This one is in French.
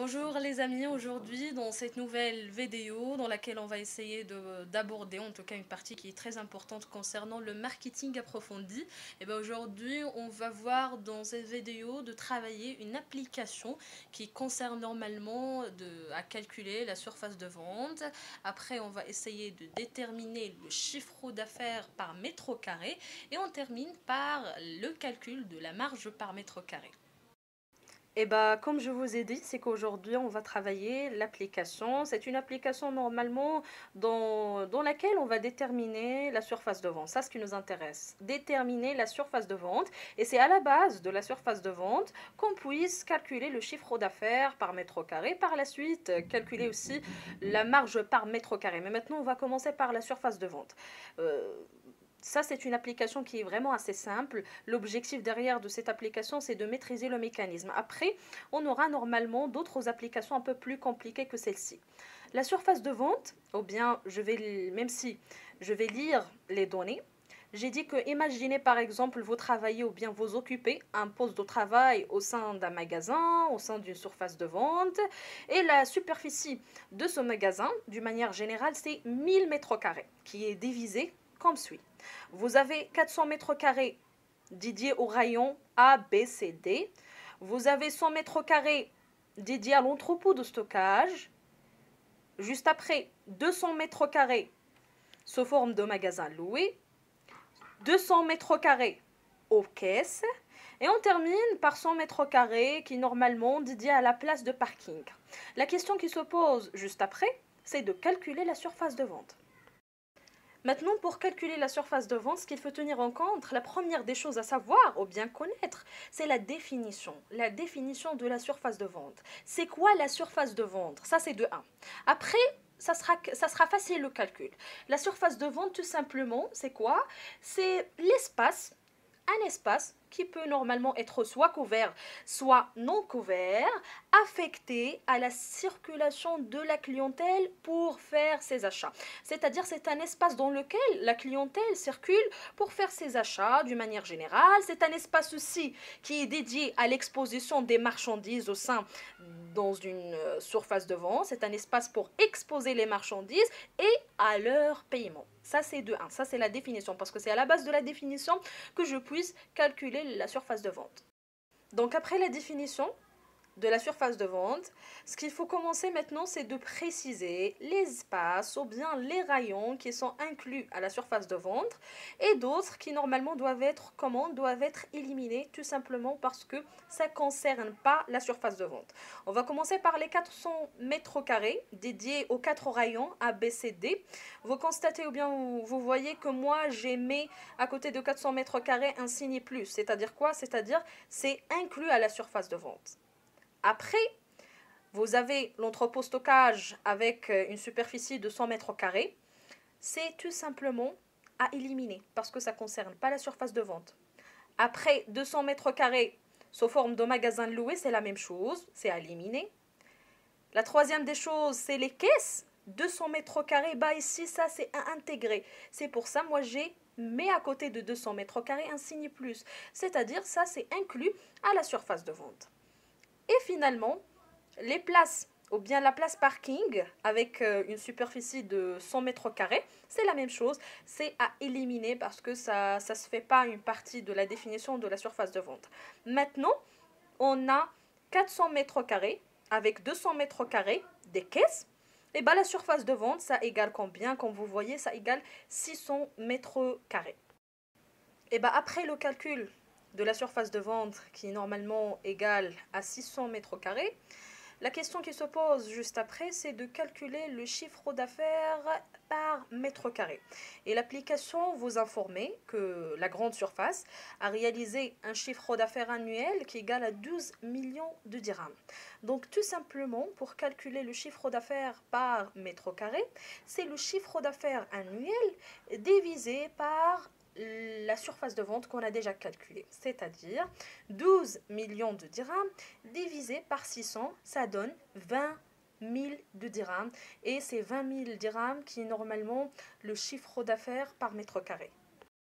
Bonjour les amis, aujourd'hui dans cette nouvelle vidéo dans laquelle on va essayer d'aborder en tout cas une partie qui est très importante concernant le marketing approfondi. Et bien aujourd'hui on va voir dans cette vidéo de travailler une application qui concerne normalement à calculer la surface de vente. Après on va essayer de déterminer le chiffre d'affaires par mètre carré et on termine par le calcul de la marge par mètre carré. Et bah, comme je vous ai dit, c'est qu'aujourd'hui, on va travailler l'application. C'est une application normalement dans laquelle on va déterminer la surface de vente. Ça, ce qui nous intéresse. Déterminer la surface de vente. Et c'est à la base de la surface de vente qu'on puisse calculer le chiffre d'affaires par mètre carré. Par la suite, calculer aussi la marge par mètre carré. Mais maintenant, on va commencer par la surface de vente. Ça, c'est une application qui est vraiment assez simple. L'objectif derrière de cette application, c'est de maîtriser le mécanisme. Après, on aura normalement d'autres applications un peu plus compliquées que celle-ci. La surface de vente, ou bien, même si je vais lire les données, j'ai dit que, imaginez par exemple, vous travaillez ou bien vous occupez un poste de travail au sein d'un magasin, au sein d'une surface de vente, et la superficie de ce magasin, d'une manière générale, c'est 1000 mètres carrés, qui est divisé comme suit. Vous avez 400 mètres carrés dédiés au rayon A, B, C, D. Vous avez 100 mètres carrés dédiés à l'entrepôt de stockage. Juste après, 200 mètres carrés sous forme de magasin loué. 200 mètres carrés aux caisses. Et on termine par 100 mètres carrés qui est normalement dédié à la place de parking. La question qui se pose juste après, c'est de calculer la surface de vente. Maintenant, pour calculer la surface de vente, ce qu'il faut tenir en compte, la première des choses à savoir ou bien connaître, c'est la définition. La définition de la surface de vente. C'est quoi la surface de vente? Ça, c'est de 1. Après, ça sera facile le calcul. La surface de vente, tout simplement, c'est quoi? C'est l'espace, un espace qui peut normalement être soit couvert, soit non couvert, affecté à la circulation de la clientèle pour faire ses achats. C'est-à-dire c'est un espace dans lequel la clientèle circule pour faire ses achats d'une manière générale. C'est un espace aussi qui est dédié à l'exposition des marchandises au sein dans une surface de vente. C'est un espace pour exposer les marchandises et à leur paiement. Ça, c'est de 1. Ça, c'est la définition parce que c'est à la base de la définition que je puisse calculer la surface de vente. Donc, après la définition de la surface de vente, ce qu'il faut commencer maintenant, c'est de préciser les espaces ou bien les rayons qui sont inclus à la surface de vente et d'autres qui normalement doivent être éliminés tout simplement parce que ça ne concerne pas la surface de vente. On va commencer par les 400 mètres carrés dédiés aux 4 rayons A, B, C, D. Vous constatez ou bien vous voyez que moi j'ai mis à côté de 400 mètres carrés un signe plus, c'est-à-dire quoi? C'est-à-dire c'est inclus à la surface de vente. Après, vous avez l'entrepôt stockage avec une superficie de 100 mètres carrés. C'est tout simplement à éliminer parce que ça ne concerne pas la surface de vente. Après, 200 mètres carrés sous forme de magasin loué, c'est la même chose, c'est à éliminer. La troisième des choses, c'est les caisses. 200 mètres carrés, bah ici, ça c'est à intégrer. C'est pour ça, moi j'ai mis à côté de 200 mètres carrés un signe plus. C'est-à-dire, ça c'est inclus à la surface de vente. Et finalement, les places, ou bien la place parking avec une superficie de 100 mètres carrés, c'est la même chose, c'est à éliminer parce que ça ne se fait pas une partie de la définition de la surface de vente. Maintenant, on a 400 mètres carrés avec 200 mètres carrés des caisses. Et bien la surface de vente, ça égale combien? Comme vous voyez, ça égale 600 mètres carrés. Et bien après le calcul de la surface de vente qui est normalement égale à 600 mètres carrés, la question qui se pose juste après, c'est de calculer le chiffre d'affaires par mètre carré. Et l'application vous informe que la grande surface a réalisé un chiffre d'affaires annuel qui est égal à 12 millions de dirhams. Donc tout simplement, pour calculer le chiffre d'affaires par mètre carré, c'est le chiffre d'affaires annuel divisé par la surface de vente qu'on a déjà calculée, c'est-à-dire 12 millions de dirhams divisé par 600, ça donne 20 000 de dirhams. Et c'est 20 000 dirhams qui est normalement le chiffre d'affaires par mètre carré.